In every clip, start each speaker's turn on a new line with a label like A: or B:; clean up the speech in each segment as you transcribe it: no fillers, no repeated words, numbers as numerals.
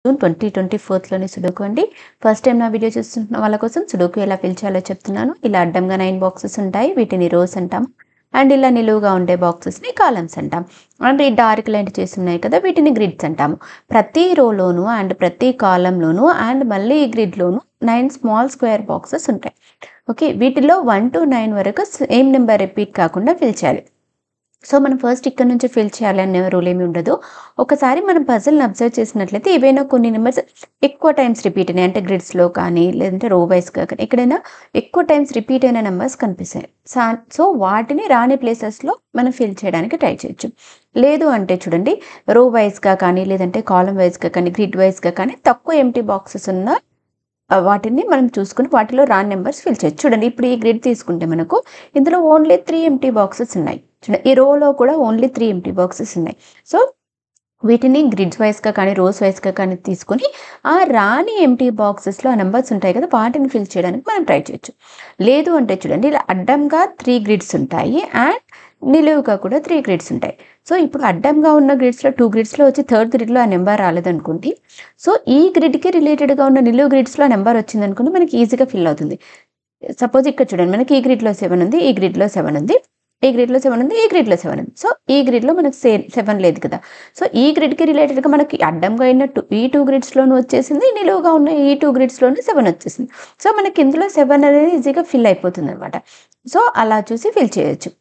A: June 2024లోని sudoku అండి. First time నా video చూస్తున్న వాళ్ళ కోసం సుడోకు ఎలా ఫిల్ చేయాలో చెప్తున్నాను. ఇలా అడ్డంగా 9 బాక్సెస్ ఉంటాయి. వీటిని రోస్ అంటాం. అండ్ ఇలా నిలువుగా ఉండే బాక్సెస్ని కాలమ్స్ అంటాం. అండ్ ఈ డార్క్ లైన్ చేసి ఉన్నాయి కదా, వీటిని గ్రిడ్స్ అంటాము. ప్రతి రోలోను అండ్ ప్రతి కాలంలోను అండ్ మళ్ళీ ఈ గ్రిడ్లోను 9 స్మాల్ స్క్వేర్ బాక్సెస్ ఉంటాయి. ఓకే, వీటిలో 1 to 9 వరకు సేమ్ నెంబర్ రిపీట్ కాకుండా ఫిల్ చేయాలి. సో మనం ఫస్ట్ ఇక్కడ నుంచి ఫిల్ చేయాలనే రూల్ ఏమి ఉండదు. ఒకసారి మనం పజిల్ని అబ్జర్వ్ చేసినట్లయితే ఏవైనా కొన్ని నెంబర్స్ ఎక్కువ టైమ్స్ రిపీట్ అయినాయి, అంటే గ్రిడ్స్లో కానీ లేదంటే రో వైస్గా కానీ ఎక్కడైనా ఎక్కువ టైమ్స్ రిపీట్ అయిన నెంబర్స్ కనిపిస్తాయి. సో వాటిని రాని ప్లేసెస్లో మనం ఫిల్ చేయడానికి ట్రై చేయొచ్చు. లేదు అంటే చూడండి, రో వైస్గా కానీ లేదంటే కాలం వైస్గా కానీ గ్రిడ్ వైస్గా కానీ తక్కువ ఎంటీ బాక్సెస్ ఉన్న వాటిని మనం చూసుకుని వాటిలో రాని నెంబర్స్ ఫిల్ చేయొచ్చు. చూడండి, ఇప్పుడు ఈ గ్రిడ్ తీసుకుంటే మనకు ఇందులో ఓన్లీ 3 ఎంటీ బాక్సెస్ ఉన్నాయి. చూడండి, ఈ రోలో కూడా ఓన్లీ 3 ఎంటీ బాక్సెస్ ఉన్నాయి. సో వీటిని గ్రిడ్స్ వైస్గా కానీ రోస్ వైస్గా కానీ తీసుకొని ఆ రాని ఎంటీ బాక్సెస్లో ఆ నెంబర్స్ ఉంటాయి కదా, వాటిని ఫిల్ చేయడానికి మనం ట్రై చేయొచ్చు. లేదు అంటే చూడండి, ఇలా అడ్డంగా 3 గ్రిడ్స్ ఉంటాయి అండ్ నిలువుగా కూడా 3 గ్రిడ్స్ ఉంటాయి. సో ఇప్పుడు అడ్డంగా ఉన్న గ్రిడ్స్లో 2 గ్రిడ్స్లో వచ్చి థర్డ్ గ్రిడ్లో ఆ నెంబర్ రాలేదనుకోండి, సో ఈ గ్రిడ్కి రిలేటెడ్గా ఉన్న నిలువు గ్రిడ్స్లో నెంబర్ వచ్చిందనుకోండి, మనకి ఈజీగా ఫిల్ అవుతుంది. సపోజ్ ఇక్కడ చూడండి, మనకి ఈ గ్రిడ్లో 7 ఉంది, ఈ గ్రిడ్లో 7 ఉంది, ఈ గ్రిడ్లో 7 ఉంది, ఈ గ్రిడ్లో 7 ఉంది. సో ఈ గ్రిడ్లో మనకు 7 లేదు కదా. సో ఈ గ్రిడ్కి రిలేటెడ్గా మనకి అడ్డంగా అయినట్టు ఈ 2 గ్రిడ్స్లోనూ వచ్చేసింది, నిలువుగా ఉన్న ఈ 2 గ్రిడ్స్లోనూ 7 వచ్చేసింది. సో మనకి ఇందులో 7 అనేది ఈజీగా ఫిల్ అయిపోతుంది అనమాట. సో అలా చూసి ఫిల్ చేయొచ్చు.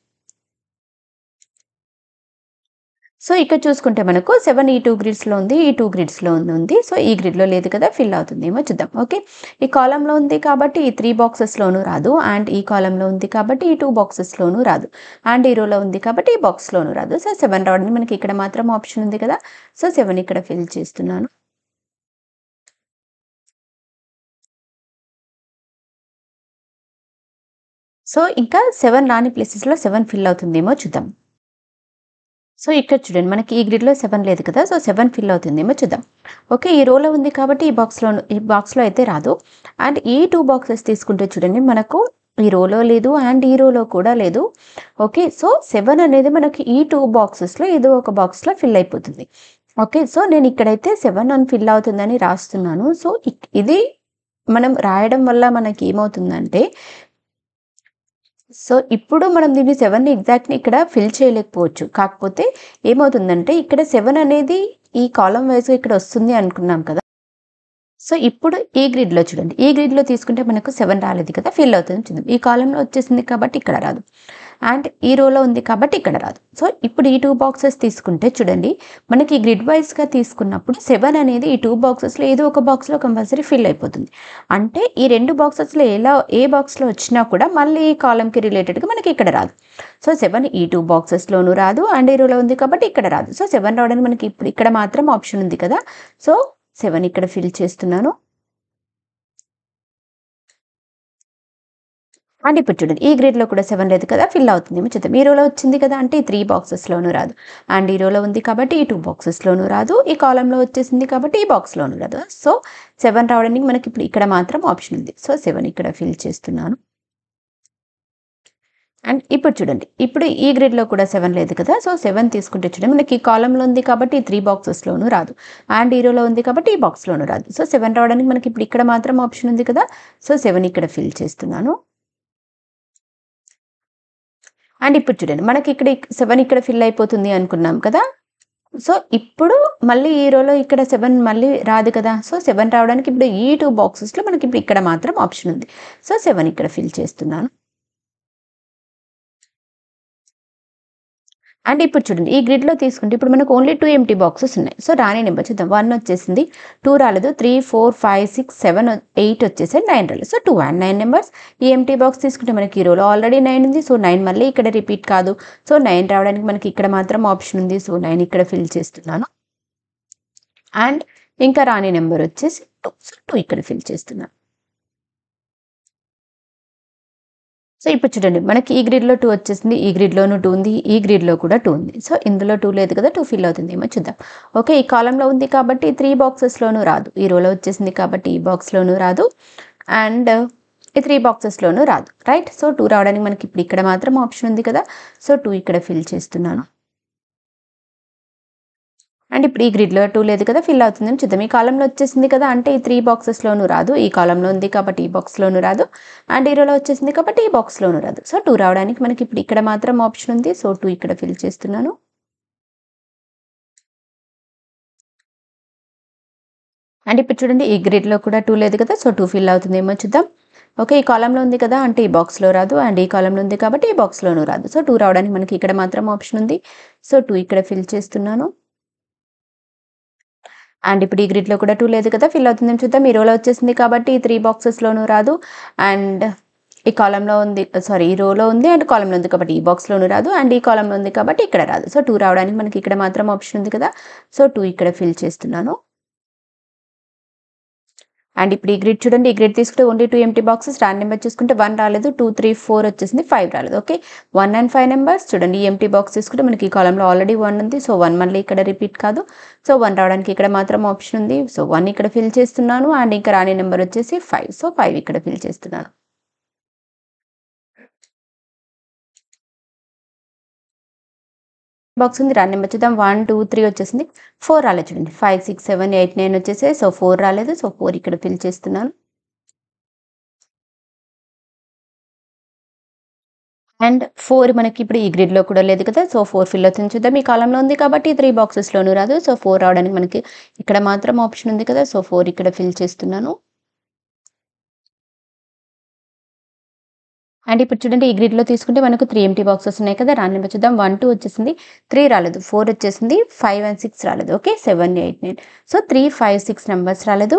A: సో ఇక్కడ చూసుకుంటే మనకు 7 ఈ 2 గ్రిడ్స్లో ఉంది, ఈ 2 గ్రిడ్స్లో ఉంది. సో ఈ గ్రిడ్లో లేదు కదా, ఫిల్ అవుతుందేమో చూద్దాం. ఓకే, ఈ కాలంలో ఉంది కాబట్టి ఈ 3 బాక్సెస్లోనూ రాదు, అండ్ ఈ కాలంలో ఉంది కాబట్టి ఈ 2 బాక్సెస్లోనూ రాదు, అండ్ ఈ రోలో ఉంది కాబట్టి ఈ బాక్స్లోనూ రాదు. సో 7 రావడానికి మనకి ఇక్కడ మాత్రం ఆప్షన్ ఉంది కదా. సో 7 ఇక్కడ ఫిల్ చేస్తున్నాను. సో ఇంకా 7 రాని ప్లేసెస్లో 7 ఫిల్ అవుతుందేమో చూద్దాం. సో ఇక్కడ చూడండి, మనకి ఈ గ్రిడ్లో 7 లేదు కదా. సో 7 ఫిల్ అవుతుందేమో చూద్దాం. ఓకే, ఈ రోలో ఉంది కాబట్టి ఈ బాక్స్లో అయితే రాదు. అండ్ ఈ 2 బాక్సెస్ తీసుకుంటే చూడండి, మనకు ఈ రోలో లేదు అండ్ ఈ రోలో కూడా లేదు. ఓకే, సో 7 అనేది మనకి ఈ 2 బాక్సెస్లో ఏదో ఒక బాక్స్లో ఫిల్ అయిపోతుంది. ఓకే, సో నేను ఇక్కడైతే 7 అని ఫిల్ అవుతుందని రాస్తున్నాను. సో ఇది మనం రాయడం వల్ల మనకి ఏమవుతుందంటే, సో ఇప్పుడు మనం దీన్ని 7ని ఎగ్జాక్ట్‌ని ఇక్కడ ఫిల్ చేయలేకపోవచ్చు. కాకపోతే ఏమవుతుందంటే, ఇక్కడ 7 అనేది ఈ కాలమ్ వైస్‌గా ఇక్కడ వస్తుంది అనుకున్నాం కదా. సో ఇప్పుడు ఈ గ్రిడ్లో చూడండి, ఈ గ్రిడ్లో తీసుకుంటే మనకు 7 రాలేదు కదా, ఫిల్ అవుతుంది చూద్దాం. ఈ కాలంలో వచ్చేసింది కాబట్టి ఇక్కడ రాదు, అండ్ ఈ రోలో ఉంది కాబట్టి ఇక్కడ రాదు. సో ఇప్పుడు ఈ 2 బాక్సెస్ తీసుకుంటే చూడండి, మనకి గ్రిడ్ వైస్గా తీసుకున్నప్పుడు 7 అనేది ఈ 2 బాక్సెస్లో ఏదో ఒక బాక్స్లో కంపల్సరీ ఫిల్ అయిపోతుంది. అంటే ఈ 2 బాక్సెస్లో ఏ బాక్స్లో వచ్చినా కూడా మళ్ళీ ఈ కాలంకి రిలేటెడ్గా మనకి ఇక్కడ రాదు. సో 7 ఈ 2 బాక్సెస్లోనూ రాదు, అండ్ ఈ రోలో ఉంది కాబట్టి ఇక్కడ రాదు. సో 7 రావడానికి మనకి ఇప్పుడు ఇక్కడ మాత్రం ఆప్షన్ ఉంది కదా. సో 7 ఇక్కడ ఫిల్ చేస్తున్నాను. అండ్ ఇప్పుడు చూడండి, ఈ గ్రిడ్లో కూడా 7 లేదు కదా, ఫిల్ అవుతుందేమో చూద్దాం. ఈ రోలో వచ్చింది కదా, అంటే ఈ 3 బాక్సెస్లోనూ రాదు, అండ్ ఈ రోలో ఉంది కాబట్టి ఈ 2 బాక్సెస్లోనూ రాదు, ఈ కాలంలో వచ్చేసింది కాబట్టి ఈ బాక్స్లోనూ రాదు. సో 7 రావడానికి మనకి ఇప్పుడు ఇక్కడ మాత్రం ఆప్షన్ ఉంది. సో 7 ఇక్కడ ఫిల్ చేస్తున్నాను. అండ్ ఇప్పుడు చూడండి, ఇప్పుడు ఈ గ్రిడ్లో కూడా 7 లేదు కదా. సో 7 తీసుకుంటే చూడండి, మనకి ఈ కాలంలో ఉంది కాబట్టి ఈ 3 బాక్సెస్లోనూ రాదు, అండ్ ఈ రోలో ఉంది కాబట్టి ఈ బాక్స్లోనూ రాదు. సో 7 రావడానికి మనకి ఇప్పుడు ఇక్కడ మాత్రం ఆప్షన్ ఉంది కదా. సో 7 ఇక్కడ ఫిల్ చేస్తున్నాను. అండ్ ఇప్పుడు చూడండి, మనకి ఇక్కడ 7 ఇక్కడ ఫిల్ అయిపోతుంది అనుకున్నాం కదా. సో ఇప్పుడు మళ్ళీ ఈ రోలో ఇక్కడ 7 మళ్ళీ రాదు కదా. సో 7 రావడానికి ఇప్పుడు ఈ 2 బాక్సెస్లో మనకి ఇప్పుడు ఇక్కడ మాత్రం ఆప్షన్ ఉంది. సో 7 ఇక్కడ ఫిల్ చేస్తున్నాను. అండ్ ఇప్పుడు చూడండి, ఈ గ్రిడ్లో తీసుకుంటే ఇప్పుడు మనకు ఓన్లీ 2 ఎంటీ బాక్సెస్ ఉన్నాయి. సో రాని నెంబర్ చూద్దాం. 1 వచ్చేసింది, 2 రాలేదు, 3, 4, 5, 6, 7, 8 వచ్చేసాయి, 9 రాలేదు. So 2 and 9 numbers. ఈ ఎంటీ బాక్స్ తీసుకుంటే మనకి ఈ రోలో ఆల్రెడీ 9 ఉంది. సో 9 మళ్ళీ ఇక్కడ రిపీట్ కాదు. సో 9 రావడానికి మనకి ఇక్కడ మాత్రం ఆప్షన్ ఉంది. సో 9 ఇక్కడ ఫిల్ చేస్తున్నాను. అండ్ ఇంకా రాని నెంబర్ వచ్చేసి 2. సో 2 ఇక్కడ ఫిల్ చేస్తున్నాను. సో ఇప్పుడు చూడండి, మనకి ఈ గ్రిడ్లో 2 వచ్చేసింది, ఈ గ్రిడ్లోనూ 2 ఉంది, ఈ గ్రిడ్లో కూడా 2 ఉంది. సో ఇందులో 2 లేదు కదా, 2 ఫిల్ అవుతుందేమో చూద్దాం. ఓకే, ఈ కాలంలో ఉంది కాబట్టి 3 బాక్సెస్లోనూ రాదు, ఈ రోలో వచ్చేసింది కాబట్టి ఈ బాక్స్లోనూ రాదు, అండ్ ఈ 3 బాక్సెస్లోనూ రాదు, రైట్. సో 2 రావడానికి మనకి ఇప్పుడు ఇక్కడ మాత్రం ఆప్షన్ ఉంది కదా. సో 2 ఇక్కడ ఫిల్ చేస్తున్నాను. అండ్ ఇప్పుడు ఈ గ్రిడ్లో 2 లేదు కదా, ఫిల్ అవుతుందని చూద్దాం. ఈ కాలంలో వచ్చేసింది కదా, అంటే ఈ 3 బాక్సెస్లోనూ రాదు. ఈ కాలంలో ఉంది కాబట్టి ఈ బాక్స్లోనూ రాదు. అండ్ ఈ రోలో వచ్చేసింది కాబట్టి ఈ బాక్స్లోనూ రాదు. సో 2 రావడానికి మనకి ఇప్పుడు ఇక్కడ మాత్రం ఆప్షన్ ఉంది. సో 2 ఇక్కడ ఫిల్ చేస్తున్నాను. అండ్ ఇప్పుడు చూడండి ఈ గ్రిడ్లో కూడా 2 లేదు కదా, సో 2 ఫిల్ అవుతుందేమో చూద్దాం. ఓకే, ఈ కాలంలో ఉంది కదా, అంటే ఈ బాక్స్లో రాదు. అండ్ ఈ కాలంలో ఉంది కాబట్టి ఈ బాక్స్లోనూ రాదు. సో 2 రావడానికి మనకి ఇక్కడ మాత్రం ఆప్షన్ ఉంది. సో 2 ఇక్కడ ఫిల్ చేస్తున్నాను. అండ్ ఇప్పుడు ఈ గ్రిడ్లో కూడా 2 లేదు కదా, ఫిల్ అవుతుందని చూద్దాం. ఈ రోలో వచ్చేసింది కాబట్టి ఈ 3 బాక్సెస్లోనూ రాదు. అండ్ ఈ కాలంలో ఉంది, సారీ ఈ రోలో ఉంది అండ్ కాలంలో ఉంది కాబట్టి ఈ బాక్స్లోనూ రాదు. అండ్ ఈ కాలంలో ఉంది కాబట్టి ఇక్కడ రాదు. సో 2 రావడానికి మనకి ఇక్కడ మాత్రం ఆప్షన్ ఉంది కదా, సో 2 ఇక్కడ ఫిల్ చేస్తున్నాను. అండ్ ఇప్పుడు ఈ గ్రిడ్ చూడండి, ఈ గ్రిడ్ తీసుకుంటే only 2 empty boxes. Random number చూసుకుంటే 1 రాలేదు, 2, 3, 4 వచ్చేసింది, 5 రాలేదు. ఓకే, 1 and 5 నెంబర్స్ చూడండి. ఈ ఎంప్టీ బాక్స్ తీసుకుంటే మనకి ఈ కాలంలో ఆల్రెడీ 1 ఉంది. సో 1 మళ్ళీ ఇక్కడ రిపీట్ కాదు. సో 1 రావడానికి ఇక్కడ మాత్రం ఆప్షన్ ఉంది. సో 1 ఇక్కడ ఫిల్ చేస్తున్నాను. అండ్ ఇంకా రాని నెంబర్ వచ్చేసి 5. సో 5 ఇక్కడ ఫిల్ చేస్తున్నాను. బాక్స్ ఉంది, రాని నెంబర్ చూద్దాం. 1, 2, 3 వచ్చేసింది, 4 రాలేదు చూడండి. 5, 6, 7, 8, 9 వచ్చేసాయి. సో 4 రాలేదు. సో 4 ఇక్కడ ఫిల్ చేస్తున్నాను. అండ్ 4 మనకి ఇప్పుడు ఈ గ్రిడ్లో కూడా లేదు కదా, సో 4 ఫిల్ అవుతుంది చూద్దాం. ఈ కాలంలో ఉంది కాబట్టి 3 బాక్సెస్లోనూ రాదు. సో 4 రావడానికి మనకి ఇక్కడ మాత్రం ఆప్షన్ ఉంది కదా, సో 4 ఇక్కడ ఫిల్ చేస్తున్నాను. అండ్ ఇప్పుడు చూడండి ఈ గ్రిడ్లో తీసుకుంటే మనకు 3 ఎంప్టీ బాక్సెస్ ఉన్నాయి కదా, రాని నెంబర్ చూద్దాం. 1, 2 వచ్చేసింది, 3 రాలేదు, 4 వచ్చేసింది, 5 and 6 రాలేదు. ఓకే, 7, 8, 9. సో 3, 5, 6 నెంబర్స్ రాలేదు.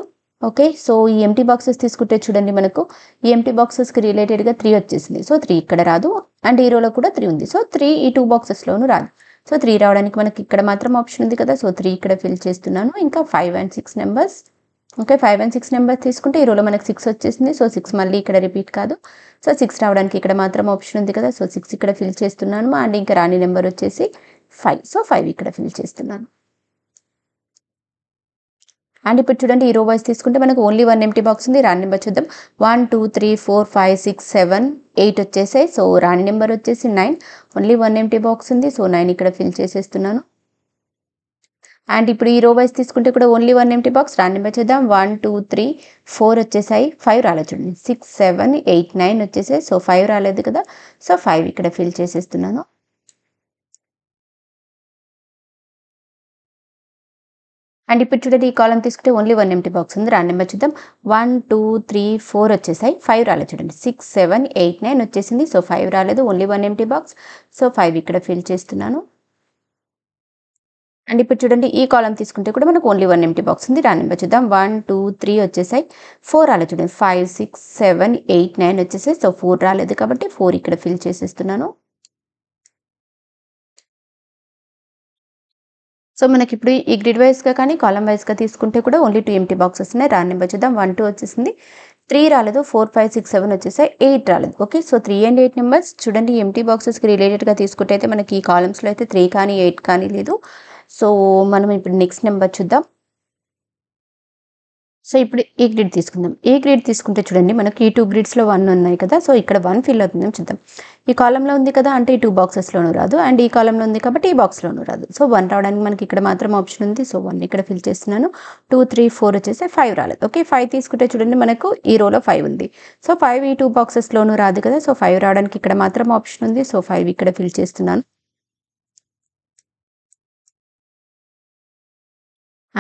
A: ఓకే, సో ఈ ఎంప్టీ బాక్సెస్ తీసుకుంటే చూడండి మనకు ఈ ఎంప్టీ బాక్సెస్కి రిలేటెడ్గా 3 వచ్చేసింది. సో 3 ఇక్కడ రాదు. అండ్ ఈ రోలో కూడా 3 ఉంది. సో 3 ఈ 2 బాక్సెస్లోనూ రాదు. సో 3 రావడానికి మనకి ఇక్కడ మాత్రం ఆప్షన్ ఉంది కదా, సో 3 ఇక్కడ ఫిల్ చేస్తున్నాను. ఇంకా 5 and 6 numbers. Okay, 5 and 6 numbers తీసుకుంటే ఈ రోలో మనకి 6 వచ్చేసింది. సో 6 మళ్ళీ ఇక్కడ రిపీట్ కాదు. సో 6 రావడానికి ఇక్కడ మాత్రం ఆప్షన్ ఉంది కదా, సో 6 ఇక్కడ ఫిల్ చేస్తున్నాను. అండ్ ఇంకా రాని నెంబర్ వచ్చేసి 5. సో 5 ఇక్కడ ఫిల్ చేస్తున్నాను. అండ్ ఇప్పుడు చూడండి ఈ రో వైస్ తీసుకుంటే మనకు ఓన్లీ 1 ఎంప్టీ బాక్స్ ఉంది. రాని నెంబర్ చూద్దాం. 1, 2, 3, 4, 5, 6, 7, 8 వచ్చేసాయి. సో రాని నెంబర్ వచ్చేసి 9. ఓన్లీ 1 ఎంప్టీ బాక్స్ ఉంది. సో 9 ఇక్కడ ఫిల్ చేసేస్తున్నాను. అండ్ ఇప్పుడు ఈ రో వైస్ తీసుకుంటే కూడా ఓన్లీ 1 ఎంప్టీ బాక్స్. రాని నెంబర్ చూద్దాం. 1, 2, 3, 4 వచ్చేసాయి. 5 రాలేదు చూడండి. 6, 7, 8, 9 వచ్చేసాయి. సో 5 రాలేదు కదా, సో 5 ఇక్కడ ఫిల్ చేసేస్తున్నాను. అండ్ ఇప్పుడు చూడండి ఈ కాలం తీసుకుంటే ఓన్లీ 1 ఎంప్టీ బాక్స్ ఉంది. రాని నెంబర్ చూద్దాం. 1, 2, 3, 4 వచ్చేసాయి. 5 రాలేదు చూడండి. 6, 7, 8, 9 వచ్చేసింది. సో 5 రాలేదు, ఓన్లీ 1 ఎంప్టీ బాక్స్. సో 5 ఇక్కడ ఫిల్ చేస్తున్నాను. అండ్ ఇప్పుడు చూడండి ఈ కాలం తీసుకుంటే కూడా మనకు ఓన్లీ 1 ఎంప్టీ బాక్స్ ఉంది. రాని నెంబర్ చూద్దాం. 1, 2, 3 వచ్చేసాయి. 4 రాలేదు చూడండి. 5, 6, 7, 8, 9 వచ్చేసాయి. సో 4 రాలేదు కాబట్టి 4 ఇక్కడ ఫిల్ చేసేస్తున్నాను. సో మనకిప్పుడు ఈ గ్రిడ్ వైస్‌గా కానీ కాలమ్ వైస్‌గా తీసుకుంటే కూడా ఓన్లీ 2 ఎంప్టీ బాక్సెస్ ఉన్నాయి. రాని నెంబర్ చూద్దాం. 1, 2 వచ్చేసింది. 3 రాలేదు. 4, 5, 6, 7 వచ్చేసాయి. 8 రాలేదు. ఓకే, సో 3 and 8 నెంబర్స్ చూడండి ఎంప్టీ బాక్సెస్‌కి రిలేటెడ్‌గా తీసుకుంటే అయితే మనకి ఈ కాలమ్స్‌లో అయితే 3 కానీ 8 కానీ లేదు. సో మనం ఇప్పుడు నెక్స్ట్ నెంబర్ చూద్దాం. సో ఇప్పుడు ఈ గ్రిడ్ తీసుకుందాం. ఈ గ్రిడ్ తీసుకుంటే చూడండి మనకి ఈ 2 గ్రిడ్స్‌లో 1 ఉన్నాయి కదా, సో ఇక్కడ 1 ఫిల్ అవుతుందేమో చూద్దాం. ఈ కాలంలో ఉంది కదా, అంటే ఈ 2 బాక్సెస్‌లోనూ రాదు. అండ్ ఈ కాలంలో ఉంది కాబట్టి ఈ బాక్స్‌లోనూ రాదు. సో 1 రావడానికి మనకి ఇక్కడ మాత్రం ఆప్షన్ ఉంది. సో 1 ఇక్కడ ఫిల్ చేస్తున్నాను. 2, 3, 4 వచ్చేసి 5 రాలేదు. ఓకే, 5 తీసుకుంటే చూడండి మనకు ఈ రోలో 5 ఉంది. సో 5 ఈ 2 బాక్సెస్‌లోనూ రాదు కదా, సో 5 రావడానికి ఇక్కడ మాత్రం ఆప్షన్ ఉంది. సో 5 ఇక్కడ ఫిల్ చేస్తున్నాను.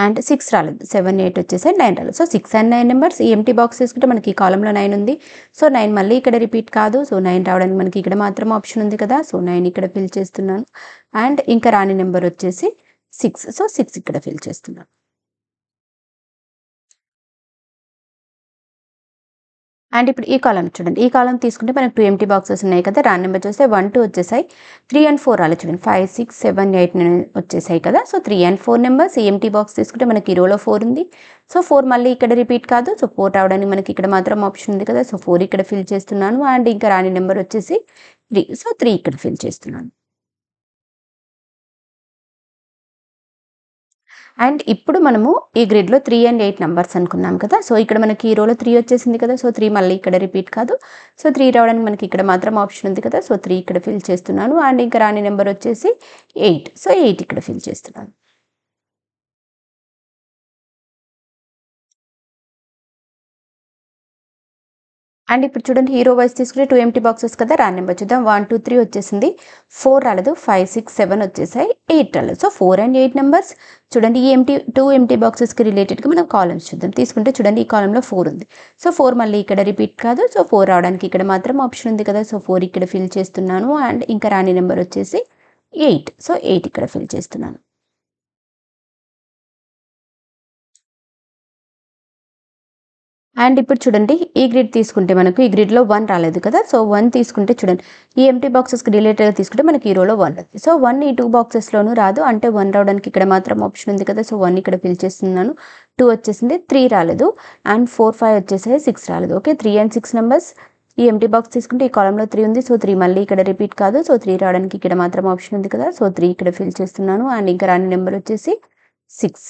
A: అండ్ 6 రాలేదు. 7, 8 వచ్చేసాయి. 9 రాలేదు. So 6 and 9 numbers. ఈ ఎంప్టీ బాక్స్ తీసుకుంటే మనకి ఈ కాలంలో 9 ఉంది. సో 9 మళ్ళీ ఇక్కడ రిపీట్ కాదు. సో 9 రావడానికి మనకి ఇక్కడ మాత్రం ఆప్షన్ ఉంది కదా, సో 9 ఇక్కడ ఫిల్ చేస్తున్నాను. అండ్ ఇంకా రాని నెంబర్ వచ్చేసి 6. సో 6 ఇక్కడ ఫిల్ చేస్తున్నాను. అండ్ ఇప్పుడు ఈ కాలం చూడండి. ఈ కాలం తీసుకుంటే మనకు 2 ఎంప్టీ బాక్సెస్ ఉన్నాయి కదా, రాని నెంబర్ చూస్తే 1, 2 వచ్చేసాయి. 3 and 4 రాలేదు చూడండి. 5, 6, 7, 8, 9 వచ్చేసాయి కదా, సో 3 and 4 నెంబర్స్. ఈ ఎంప్టీ బాక్స్ తీసుకుంటే మనకి ఈ రోలో 4 ఉంది. సో 4 మళ్ళీ ఇక్కడ రిపీట్ కాదు. సో 4 రావడానికి మనకి ఇక్కడ మాత్రం ఆప్షన్ ఉంది కదా, సో 4 ఇక్కడ ఫిల్ చేస్తున్నాను. అండ్ ఇంకా రాని నెంబర్ వచ్చేసి 3. సో 3 ఇక్కడ ఫిల్ చేస్తున్నాను. అండ్ ఇప్పుడు మనము ఈ గ్రిడ్‌లో 3 and 8 నంబర్స్ అనుకున్నాం కదా, సో ఇక్కడ మనకి ఈ రోలో 3 వచ్చేసింది కదా, సో 3 మళ్ళీ ఇక్కడ రిపీట్ కాదు. సో 3 రావడానికి మనకి ఇక్కడ మాత్రం ఆప్షన్ ఉంది కదా, సో 3 ఇక్కడ ఫిల్ చేస్తున్నాను. అండ్ ఇంకా రాని నెంబర్ వచ్చేసి 8. సో 8 ఇక్కడ ఫిల్ చేస్తున్నాను. అండ్ ఇప్పుడు చూడండి హీరో వైస్ తీసుకుంటే 2 ఎంప్టీ బాక్సెస్ కదా, రాండ్ నెంబర్ చూద్దాం. 1 2 3 వచ్చేసింది, 4 రాలేదు, 5 6 7 వచ్చేసాయి, 8 రాలేదు. So 4 and 8 numbers. చూడండి ఈ 2 ఎంప్టీ బాక్సెస్కి రిలేటెడ్గా మనం కాలమ్స్ చూద్దాం. తీసుకుంటే చూడండి ఈ కాలంలో 4 ఉంది. సో 4 మళ్ళీ ఇక్కడ రిపీట్ కాదు. సో 4 రావడానికి ఇక్కడ మాత్రం ఆప్షన్ ఉంది కదా, సో 4 ఇక్కడ ఫిల్ చేస్తున్నాను. అండ్ ఇంకా రాని నెంబర్ వచ్చేసి 8. సో 8 ఇక్కడ ఫిల్ చేస్తున్నాను. అండ్ ఇప్పుడు చూడండి ఈ గ్రిడ్ తీసుకుంటే మనకు ఈ గ్రిడ్లో 1 రాలేదు కదా, సో 1 తీసుకుంటే చూడండి ఈ ఎంప్టీ బాక్సెస్కి రిలేటెడ్గా తీసుకుంటే మనకి ఈ రోలో 1 ఉంది. సో 1 ఈ 2 బాక్సెస్లోనూ రాదు, అంటే 1 రావడానికి ఇక్కడ మాత్రం ఆప్షన్ ఉంది కదా, సో 1 ఇక్కడ ఫిల్ చేస్తున్నాను. 2 వచ్చేసింది, 3 రాలేదు, అండ్ 4 5 వచ్చేసాయి, 6 రాలేదు. Okay, 3 and 6 numbers. ఈ ఎంప్టీ బాక్స్ తీసుకుంటే ఈ కాలంలో 3 ఉంది, సో 3 మళ్ళీ ఇక్కడ రిపీట్ కాదు. సో 3 రావడానికి ఇక్కడ మాత్రం ఆప్షన్ ఉంది కదా, సో 3 ఇక్కడ ఫిల్ చేస్తున్నాను. అండ్ ఇంకా రాని నెంబర్ వచ్చేసి 6.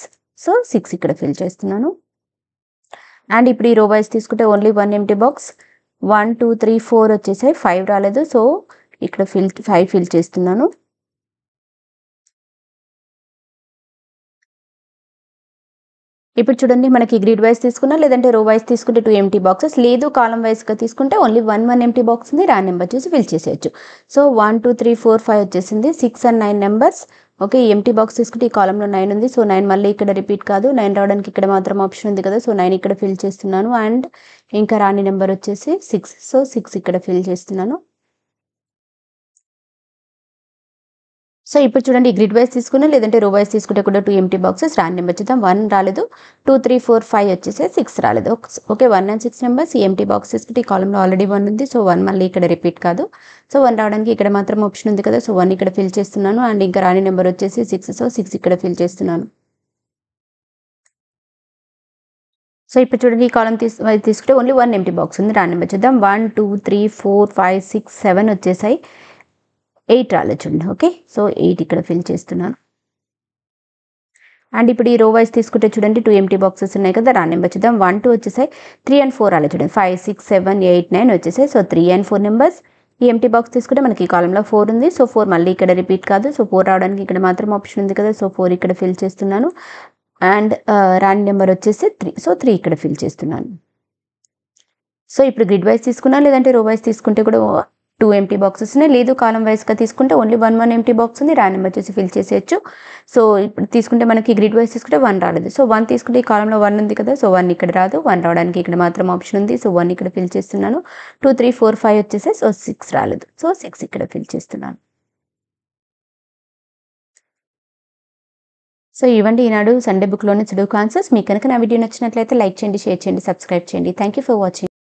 A: సో 6 ఇక్కడ ఫిల్ చేస్తున్నాను. అండ్ ఇప్పుడు ఈ రో వైస్ తీసుకుంటే ఓన్లీ 1 ఎంప్టీ బాక్స్. 1 2 3 4 వచ్చేసాయి, 5 రాలేదు. సో ఇక్కడ 5 ఫిల్ చేస్తున్నాను. ఇప్పుడు చూడండి మనకి గ్రిడ్ వైస్ తీసుకున్నా లేదంటే రో వైస్ తీసుకుంటే 2 ఎంప్టీ బాక్సెస్, లేదు కాలం వైస్గా తీసుకుంటే ఓన్లీ 1 ఎంప్టీ బాక్స్ ఉంది, రాన్ నెంబర్ చూసి ఫిల్ చేసేయచ్చు. సో 1 2 3 4 5 వచ్చేసింది, 6 అండ్ 9 నెంబర్స్. ఓకే, ఈ ఎంప్టీ బాక్స్ తీసుకుంటే ఈ కాలంలో 9 ఉంది, సో 9 మళ్ళీ ఇక్కడ రిపీట్ కాదు. 9 రావడానికి ఇక్కడ మాత్రం ఆప్షన్ ఉంది కదా, సో 9 ఇక్కడ ఫిల్ చేస్తున్నాను. అండ్ ఇంకా రాని నెంబర్ వచ్చేసి 6. సో 6 ఇక్కడ ఫిల్ చేస్తున్నాను. సో ఇప్పుడు చూడండి ఈ గ్రిడ్ వైస్ తీసుకున్నా లేదంటే రో వైస్ తీసుకుంటే కూడా 2 ఎంప్టీ బాక్సెస్, రాన్ నెంబర్ చూద్దాం. 1 రాలేదు, 2 3 4 5 వచ్చేసి 6 రాలేదు. Okay, 1 and 6 numbers. ఈ ఎంప్టీ బాక్స్ తీసుకుంటే ఈ కాలంలో ఆల్రెడీ 1 ఉంది, సో 1 మళ్ళీ ఇక్కడ రిపీట్ కాదు. సో 1 రావడానికి ఇక్కడ మాత్రం ఆప్షన్ ఉంది కదా, సో 1 ఇక్కడ ఫిల్ చేస్తున్నాను. అండ్ ఇంకా రాని నెంబర్ వచ్చేసి 6. సో 6 ఇక్కడ ఫిల్ చేస్తున్నాను. సో ఇప్పుడు చూడండి ఈ కాలం తీసుకుంటే ఓన్లీ 1 ఎంప్టీ బాక్స్ ఉంది, రాన్ నెంబర్ చూద్దాం. 1 2 3 4 5 6 7 వచ్చేసాయి, 8 రాలేదు చూడండి. ఓకే, సో 8 ఇక్కడ ఫిల్ చేస్తున్నాను. అండ్ ఇప్పుడు ఈ రో వైస్ తీసుకుంటే చూడండి 2 ఎంప్టీ బాక్సెస్ ఉన్నాయి కదా, రాన్ నెంబర్ చూద్దాం. 1 2 వచ్చేసాయి, 3 అండ్ 4 రాలేదు చూడండి. 5 6 7 8 9 వచ్చేసాయి, సో 3 అండ్ 4 నెంబర్స్. ఈ ఎంప్టీ బాక్స్ తీసుకుంటే మనకి ఈ కాలంలో 4 ఉంది, సో 4 మళ్ళీ ఇక్కడ రిపీట్ కాదు. సో 4 రావడానికి ఇక్కడ మాత్రం ఆప్షన్ ఉంది కదా, సో 4 ఇక్కడ ఫిల్ చేస్తున్నాను. అండ్ రాని నెంబర్ వచ్చేసి 3. సో 3 ఇక్కడ ఫిల్ చేస్తున్నాను. సో ఇప్పుడు గ్రిడ్ వైస్ తీసుకున్నా లేదంటే రో వైస్ తీసుకుంటే కూడా 2 ఎంప్టీ బాక్సెస్ ఉన్నాయి, లేదు కాలం వైస్గా తీసుకుంటే ఓన్లీ 1 ఎంప్టీ బాక్స్ ఉంది, రాన్ నెంబర్ వచ్చేసి ఫిల్ చేసేయచ్చు. సో ఇప్పుడు తీసుకుంటే మనకి గ్రిడ్ వైస్ తీసుకుంటే 1 రాలేదు. సో 1 తీసుకుంటే ఈ కాలంలో 1 ఉంది కదా, సో 1 ఇక్కడ రాదు. 1 రావడానికి ఇక్కడ మాత్రం ఆప్షన్ ఉంది, సో 1 ఇక్కడ ఫిల్ చేస్తున్నాను. 2 3 4 5 వచ్చేసాయి, సో 6 రాలేదు. సో 6 ఇక్కడ ఫిల్ చేస్తున్నాను. సో ఇవ్వండి ఈనాడు సండే బుక్లోని సుడోకు ఆన్సర్స్. మీకు కనుక నా వీడియో నచ్చినట్లయితే లైక్ చేయండి, షేర్ చేయండి, సబ్స్క్రైబ్ చేయండి. Thank you for watching.